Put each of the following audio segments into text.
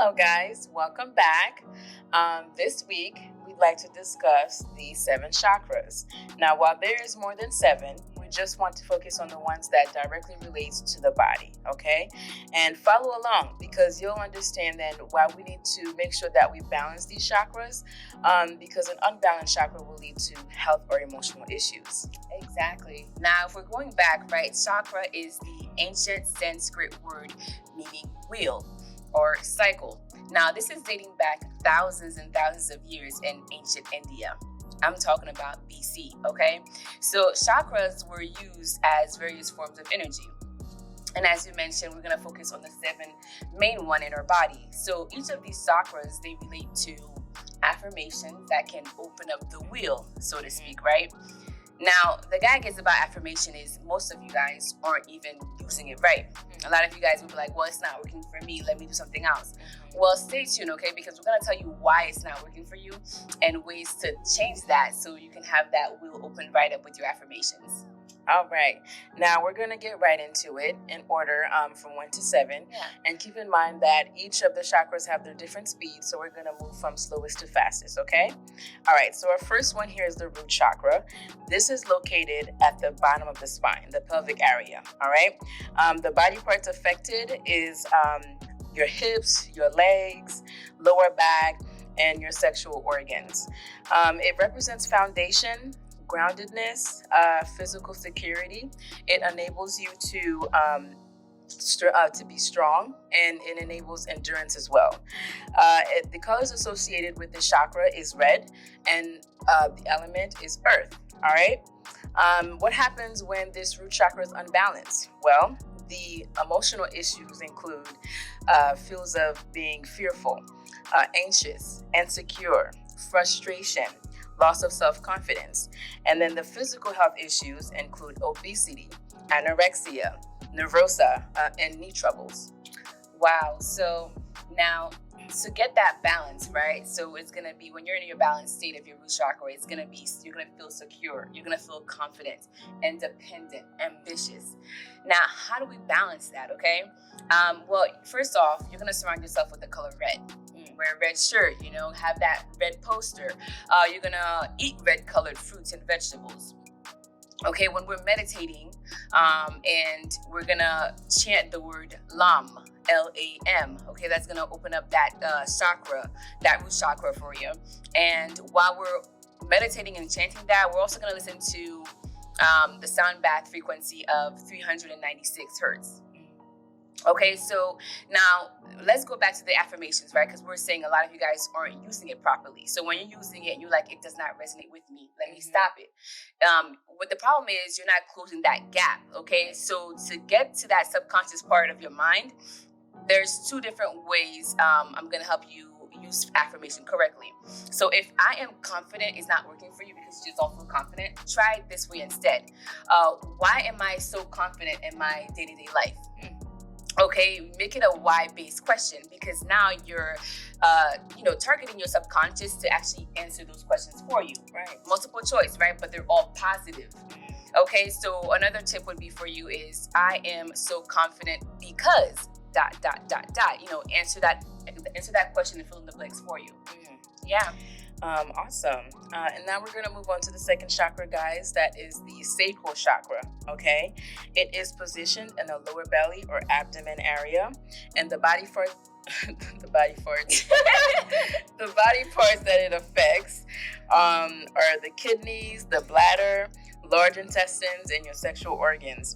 Hello, guys. Welcome back. This week, we'd like to discuss the 7 chakras. Now, while there is more than 7, we just want to focus on the ones that directly relates to the body, okay? And follow along because you'll understand that why we need to make sure that we balance these chakras because an unbalanced chakra will lead to health or emotional issues. Exactly. Now, if we're going back, right, chakra is the ancient Sanskrit word meaning wheel or cycle. Now, this is dating back thousands and thousands of years in ancient India. I'm talking about BC, okay? So chakras were used as various forms of energy. And as you mentioned, we're going to focus on the 7 main one in our body. So each of these chakras, they relate to affirmations that can open up the wheel, so to speak, right? Now, the gag is about affirmation is most of you guys aren't even using it right. A lot of you guys will be like, well, it's not working for me. Let me do something else. Well, stay tuned, okay? Because we're going to tell you why it's not working for you and ways to change that so you can have that wheel open right up with your affirmations. All right. Now we're going to get right into it in order from 1 to 7. Yeah. And keep in mind that each of the chakras have their different speeds. So we're going to move from slowest to fastest, okay? All right. So our first one here is the root chakra. This is located at the bottom of the spine, the pelvic area. All right. The body parts affected is your hips, your legs, lower back, and your sexual organs. It represents foundation, groundedness, physical security. It enables you to be strong, and it enables endurance as well. The colors associated with the chakra is red, and the element is earth. All right. What happens when this root chakra is unbalanced? Well, the emotional issues include feels of being fearful, anxious, insecure, frustration, loss of self-confidence. And then the physical health issues include obesity, anorexia, nervosa, and knee troubles. Wow. So now to get that balance, right? So it's going to be when you're in your balanced state of your root chakra, it's going to be, you're going to feel secure. You're going to feel confident, independent, ambitious. Now, how do we balance that? Okay. Well, first off, you're going to surround yourself with the color red. Wear a red shirt, have that red poster. You're gonna eat red colored fruits and vegetables. Okay, when we're meditating, and we're gonna chant the word LAM, L-A-M. Okay, that's gonna open up that chakra, that root chakra for you. And while we're meditating and chanting that, we're also gonna listen to the sound bath frequency of 396 hertz. Okay, so now let's go back to the affirmations, right? Because we're saying a lot of you guys aren't using it properly. So when you're using it, you're like, it does not resonate with me. Let me stop it. What the problem is, you're not closing that gap, okay? So to get to that subconscious part of your mind, there's 2 different ways I'm going to help you use affirmation correctly. So if I am confident is not working for you because you just don't feel confident, try it this way instead. Why am I so confident in my day-to-day life? Okay, make it a why-based question because now you're, targeting your subconscious to actually answer those questions for you. Right. Multiple choice, right? But they're all positive. Okay, so another tip would be for you is I am so confident because ... Answer that question and fill in the blanks for you. Yeah. Awesome. And now we're going to move on to the second chakra, guys. That is the sacral chakra. Okay. It is positioned in the lower belly or abdomen area, and the body parts the body parts that it affects are the kidneys, the bladder, large intestines, and your sexual organs.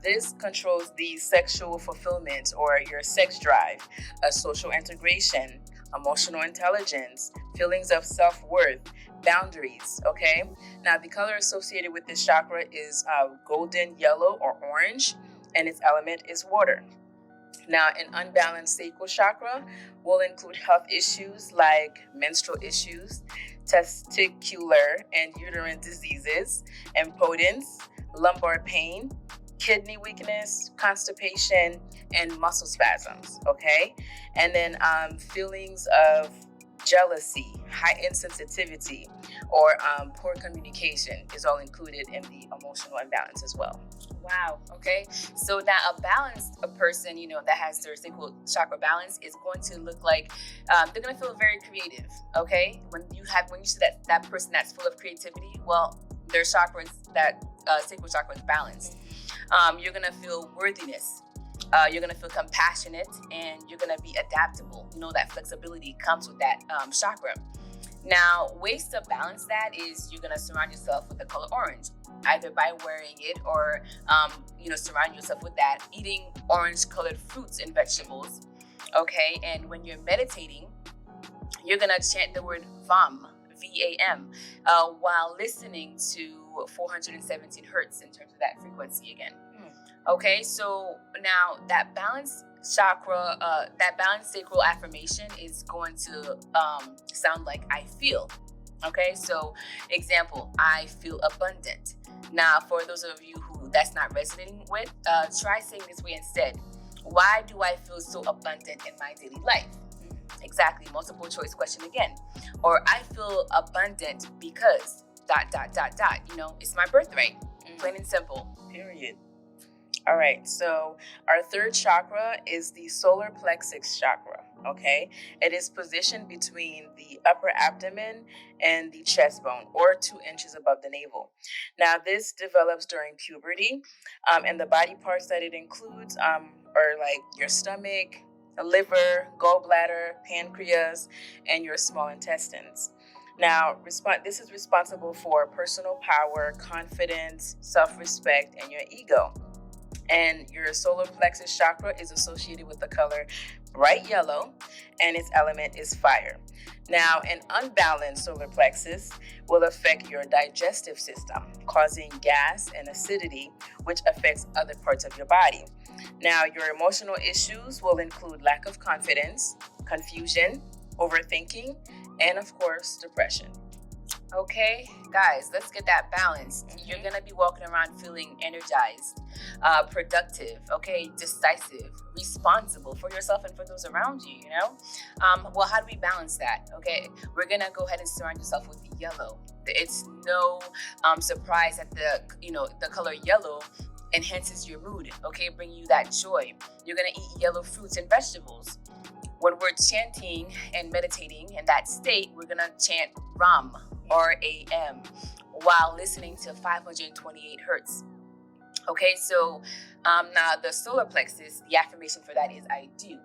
This controls the sexual fulfillment or your sex drive, social integration, emotional intelligence, feelings of self-worth, boundaries, okay? Now, the color associated with this chakra is golden, yellow, or orange, and its element is water. Now, an unbalanced sacral chakra will include health issues like menstrual issues, testicular and uterine diseases, impotence, lumbar pain, kidney weakness, constipation, and muscle spasms, okay? And then feelings of jealousy, high insensitivity, or poor communication is all included in the emotional imbalance as well. Wow. Okay. So now a person, that has their sacral chakra balance is going to look like they're going to feel very creative. Okay. When you see that person that's full of creativity, well, their chakras, that sacral chakra is balanced. You're going to feel worthiness. You're going to feel compassionate, and you're going to be adaptable. That flexibility comes with that chakra. Now, ways to balance that is you're going to surround yourself with the color orange, either by wearing it or, surround yourself with that, eating orange colored fruits and vegetables. Okay. And when you're meditating, you're going to chant the word VAM, VAM, while listening to 417 hertz in terms of that frequency again. Okay. So now that balanced chakra, that balanced sacral affirmation is going to sound like I feel. Okay, so example, I feel abundant. Now, for those of you who that's not resonating with, try saying this way instead. Why do I feel so abundant in my daily life? Exactly, multiple choice question again. Or I feel abundant because ... It's my birthright. Plain and simple. Period. All right, so our third chakra is the solar plexus chakra, okay? It is positioned between the upper abdomen and the chest bone, or 2 inches above the navel. Now, this develops during puberty, and the body parts that it includes are like your stomach, liver, gallbladder, pancreas, and your small intestines. Now, this is responsible for personal power, confidence, self-respect, and your ego. And your solar plexus chakra is associated with the color bright yellow, and its element is fire. Now, an unbalanced solar plexus will affect your digestive system, causing gas and acidity, which affects other parts of your body. Now, your emotional issues will include lack of confidence, confusion, overthinking, and of course, depression. Okay, guys, let's get that balance. You're going to be walking around feeling energized, productive, okay, decisive, responsible for yourself and for those around you, Well, how do we balance that? Okay, we're going to go ahead and surround yourself with yellow. It's no surprise that the color yellow enhances your mood, okay, bring you that joy. You're going to eat yellow fruits and vegetables. When we're chanting and meditating in that state, we're going to chant RAM, RAM, while listening to 528 hertz. Okay, so now the solar plexus, the affirmation for that is I do.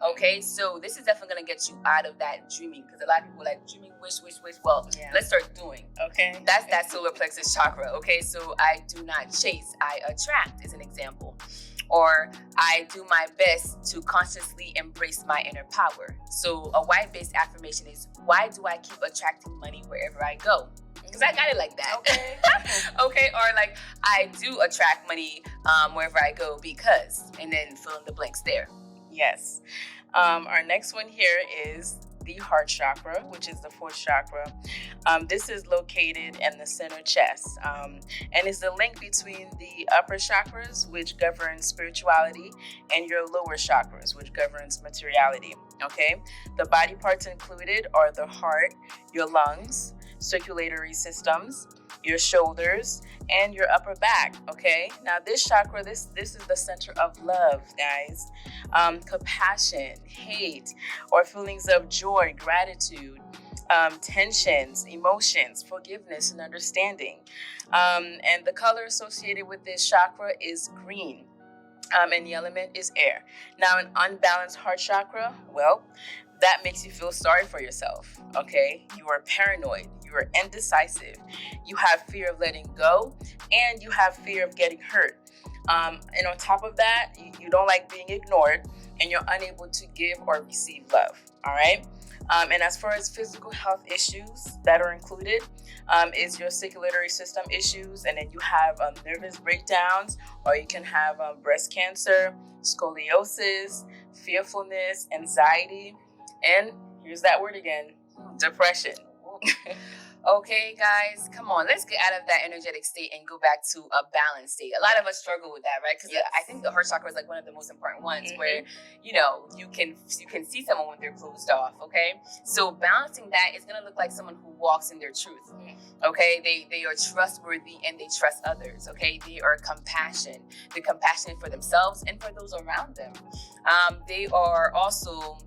Okay, so this is definitely going to get you out of that dreaming, because a lot of people like dreaming, wish. Well, let's start doing. Okay. That's that solar plexus chakra. Okay, so I do not chase, I attract is an example. Or I do my best to consciously embrace my inner power. So a why-based affirmation is, why do I keep attracting money wherever I go? Because I got it like that. Okay. Okay, or like, I do attract money wherever I go because, and then fill in the blanks there. Yes. Our next one here is the heart chakra, which is the fourth chakra. This is located in the center chest, and is the link between the upper chakras, which governs spirituality, and your lower chakras, which governs materiality. Okay, the body parts included are the heart, your lungs, circulatory systems, your shoulders, and your upper back. Okay, now this chakra, this is the center of love, guys. Compassion, hate, or feelings of joy, gratitude, tensions, emotions, forgiveness, and understanding. And the color associated with this chakra is green. And the element is air. Now, an unbalanced heart chakra, well, that makes you feel sorry for yourself, okay? You are paranoid, you are indecisive, you have fear of letting go, and you have fear of getting hurt. And on top of that, you don't like being ignored, and you're unable to give or receive love, all right? And as far as physical health issues that are included, is your circulatory system issues, and then you have nervous breakdowns, or you can have breast cancer, scoliosis, fearfulness, anxiety, and here's that word again, depression. Okay, guys, come on. Let's get out of that energetic state and go back to a balanced state. A lot of us struggle with that, right? Because Yes. I think the heart chakra is like one of the most important ones, Mhm. where you can see someone when they're closed off. Okay, so balancing that is gonna look like someone who walks in their truth. Okay, they are trustworthy and they trust others. Okay, they are compassionate. They're compassionate for themselves and for those around them. They are also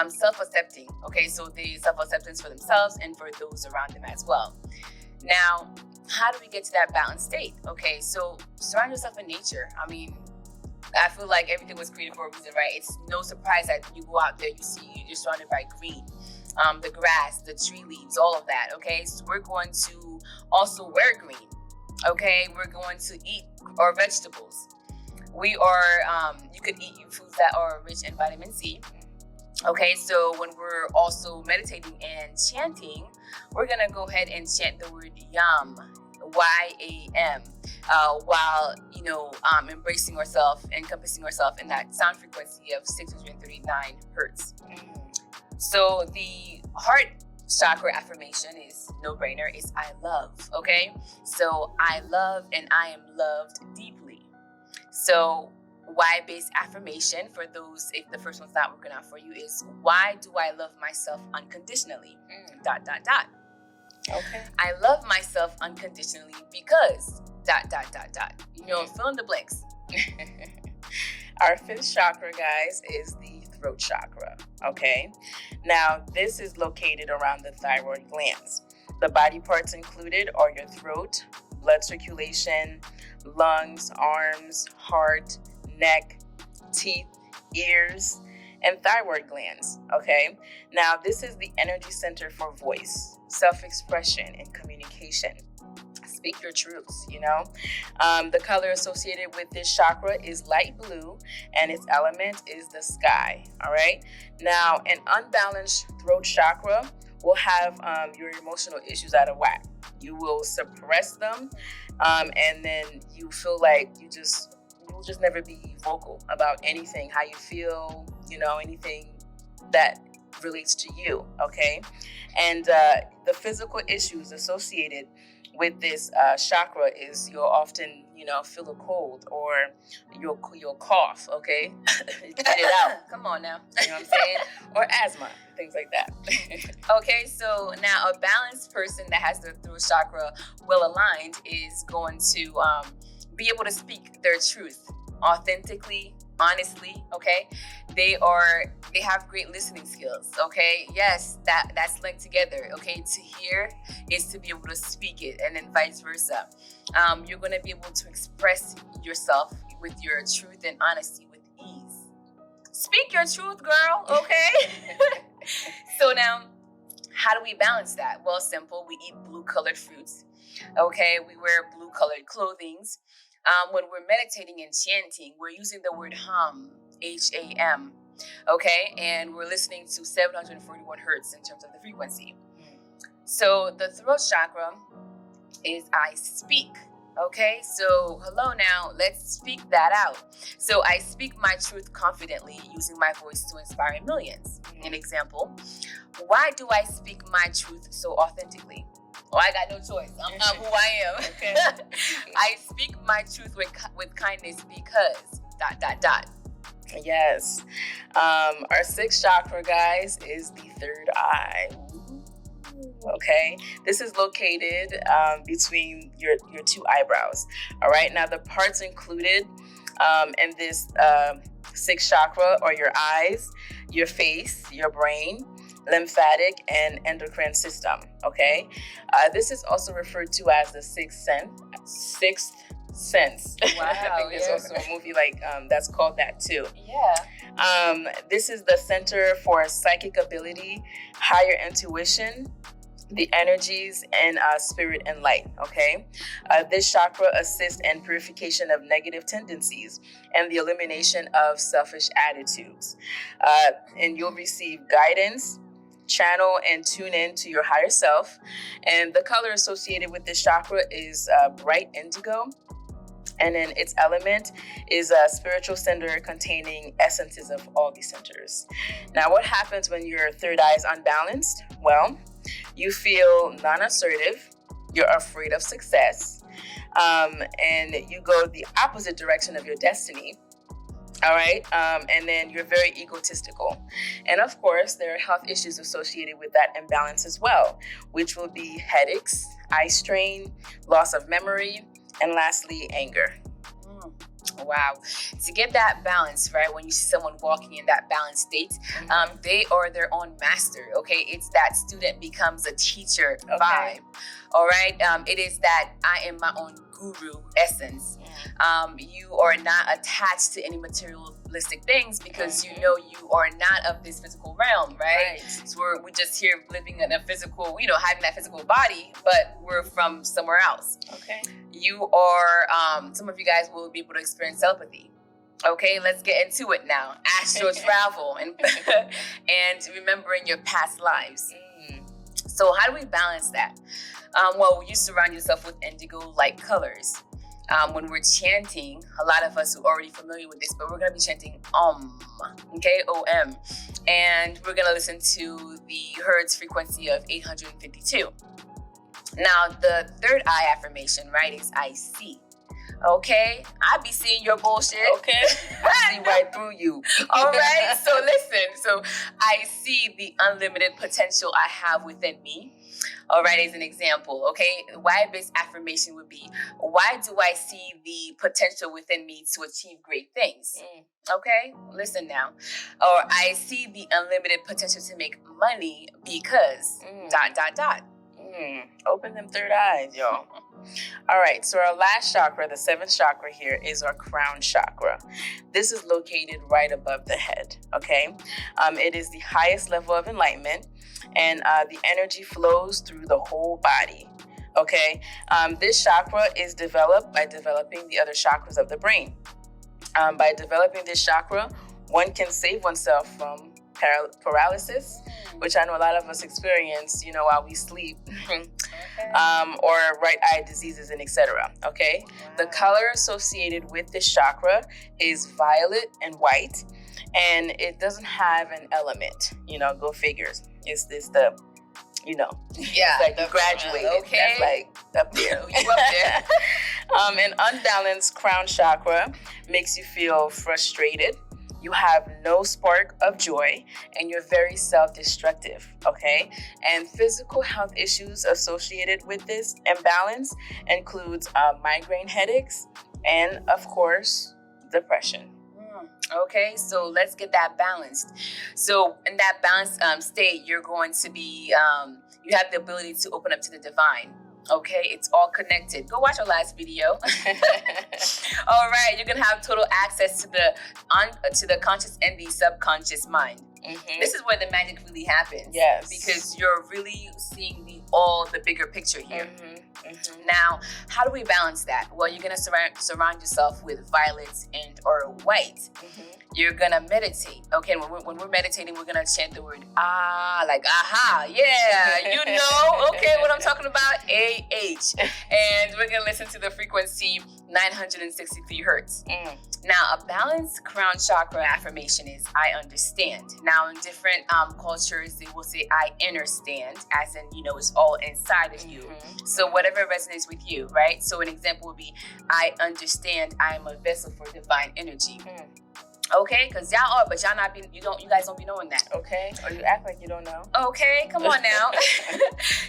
self-accepting. Okay, so the self-acceptance for themselves and for those around them as well. Now, how do we get to that balanced state? Okay, so surround yourself in nature. I mean, I feel like everything was created for a reason, right? It's no surprise that you go out there, you're surrounded by green, the grass, the tree leaves, all of that. Okay, so we're going to also wear green. Okay, we're going to eat our vegetables. We are, you could eat foods that are rich in vitamin C. Okay, so when we're also meditating and chanting, we're gonna go ahead and chant the word YAM, YAM, while embracing ourselves, encompassing ourselves in that sound frequency of 639 hertz. So the heart chakra affirmation is no-brainer. Is I love. Okay, so I love and I am loved deeply. So why-based affirmation, for those, if the first one's not working out for you, is why do I love myself unconditionally? ... Okay. I love myself unconditionally because ... fill in the blanks. Our fifth chakra, guys, is the throat chakra. Okay. Now, this is located around the thyroid glands. The body parts included are your throat, blood circulation, lungs, arms, heart, neck, teeth, ears, and thyroid glands. Okay. Now, this is the energy center for voice, self-expression, and communication. Speak your truths, The color associated with this chakra is light blue, and its element is the sky. All right. Now, an unbalanced throat chakra will have your emotional issues out of whack. You will suppress them, and then you feel like you'll just never be vocal about anything, how you feel, anything that relates to you. Okay. And the physical issues associated with this chakra is you'll often, feel a cold, or you'll cough. Okay. Get it out. Come on now. You know what I'm saying? Or asthma, things like that. Okay, so now a balanced person that has their throat chakra well aligned is going to be able to speak their truth authentically, honestly. Okay, they have great listening skills. Okay, yes, that's linked together. Okay, to hear is to be able to speak it, and then vice versa. You're going to be able to express yourself with your truth and honesty with ease. Speak your truth, girl. Okay. So now, how do we balance that? Well, simple. We eat blue-colored fruits. Okay, we wear blue-colored clothings. When we're meditating and chanting, we're using the word hum, HAM. Okay, and we're listening to 741 hertz in terms of the frequency. So the throat chakra is I speak. Okay, so hello now, let's speak that out. So I speak my truth confidently, using my voice to inspire millions. An example, why do I speak my truth so authentically? Well, I got no choice. I'm who I am. Okay. I speak my truth with kindness because ... Yes. Our sixth chakra, guys, is the third eye. Okay, this is located between your two eyebrows. All right, now the parts included in this sixth chakra are your eyes, your face, your brain, lymphatic, and endocrine system. Okay, this is also referred to as the sixth sense. Wow, I think there's also a movie that's called that too. Yeah. This is the center for psychic ability, higher intuition, the energies, and spirit and light. Okay, this chakra assists in purification of negative tendencies and the elimination of selfish attitudes. And you'll receive guidance, channel, and tune in to your higher self. And the color associated with this chakra is bright indigo. And then its element is a spiritual center containing essences of all these centers. Now, what happens when your third eye is unbalanced? Well, You feel non-assertive. You're afraid of success. And you go the opposite direction of your destiny. All right. And then you're very egotistical. And of course, there are health issues associated with that imbalance as well, which will be headaches, eye strain, loss of memory, and lastly, anger. Wow. To get that balance, right? When you see someone walking in that balanced state, they are their own master. Okay. It's that student becomes a teacher vibe. All right. It is that I am my own guru essence. You are not attached to any materialistic things because you know you are not of this physical realm, right? So we're just here living in a physical, having that physical body, but we're from somewhere else. Okay. You are, some of you guys will be able to experience telepathy. Okay, let's get into it now. Astral travel and remembering your past lives. So how do we balance that? Well, you surround yourself with indigo-like colors. When we're chanting, a lot of us are already familiar with this, but we're going to be chanting okay, O-M. And we're going to listen to the Hertz frequency of 852. Now, the third eye affirmation, right, is I see. Okay, I be seeing your bullshit. Okay, I see right through you. All right, so listen. So I see the unlimited potential I have within me. All right, as an example, okay, why-based affirmation would be, why do I see the potential within me to achieve great things? Okay, listen now. Or I see the unlimited potential to make money because ... Open them third eyes, y'all. All right, so our last chakra, the seventh chakra here, is our crown chakra. This is located right above the head, okay? It is the highest level of enlightenment, and the energy flows through the whole body, okay? This chakra is developed by developing the other chakras of the brain. By developing this chakra, one can save oneself from paralysis, which I know a lot of us experience, while we sleep, or right eye diseases and etc. Okay, the color associated with this chakra is violet and white, and it doesn't have an element. Go figures. It's this the. It's like you graduated. Okay, that's like up there. You up there. An unbalanced crown chakra makes you feel frustrated. You have no spark of joy, and you're very self-destructive, okay? And physical health issues associated with this imbalance includes migraine headaches and, of course, depression. Okay, so let's get that balanced. So in that balanced state, you're going to be, you have the ability to open up to the divine. Okay, it's all connected. Go watch our last video. All right, you're gonna have total access to the conscious and the subconscious mind. This is where the magic really happens. Yes, because you're really seeing the bigger picture here. Now, how do we balance that? Well, you're gonna surround yourself with violet and or white. You're gonna meditate. Okay, when we're meditating, we're gonna chant the word like aha, yeah, okay, what I'm talking about, AH. And we're gonna listen to the frequency 963 hertz. Now, a balanced crown chakra affirmation is I understand. Now, in different cultures, they will say I understand, as in, it's all inside of you. So whatever resonates with you, right? So an example would be, I understand I am a vessel for divine energy. Okay, because y'all are, but y'all not be, you guys don't be knowing that. Okay, or you act like you don't know. Okay, come on now.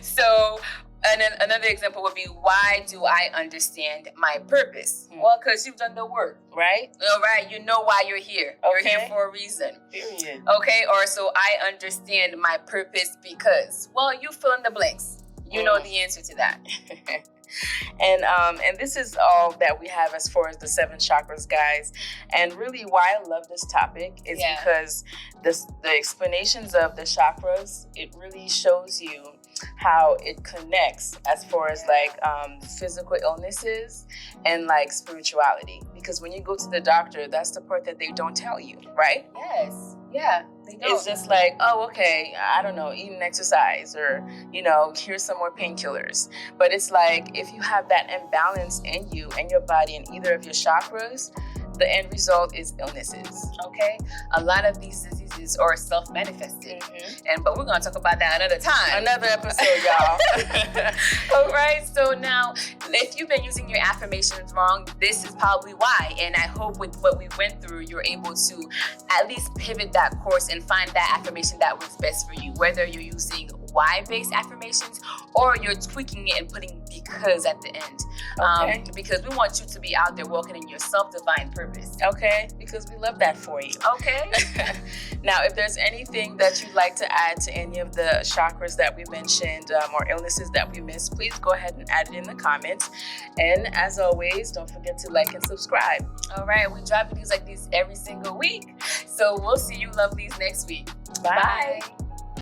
So, and then another example would be, why do I understand my purpose? Well, because you've done the work, right? All right, you know why you're here. You're here for a reason. Period. Okay, or so I understand my purpose because, well, you fill in the blanks. You know the answer to that. And this is all that we have as far as the seven chakras, guys. And really why I love this topic is because the explanations of the chakras, it really shows you how it connects as far as physical illnesses and spirituality. Because when you go to the doctor, that's the part that they don't tell you, right? Yes. Yeah, they don't. It's just like, oh, okay, I don't know, eat and exercise, or, here's some more painkillers. But it's like, if you have that imbalance in you and your body and either of your chakras, the end result is illnesses. Okay, a lot of these diseases are self-manifested, but we're gonna talk about that another time. Another episode, y'all. All right, so now if you've been using your affirmations wrong, this is probably why. And I hope with what we went through, you're able to at least pivot that course and find that affirmation that works best for you, whether you're using why-based affirmations or you're tweaking it and putting because at the end. Okay. Because we want you to be out there walking in your self-defined purpose. Okay, because we love that for you. Okay. Now, if there's anything that you'd like to add to any of the chakras that we mentioned or illnesses that we missed, please go ahead and add it in the comments. And as always, don't forget to like and subscribe. All right, we drop videos like these every single week. So we'll see you lovelies next week. Bye. Bye.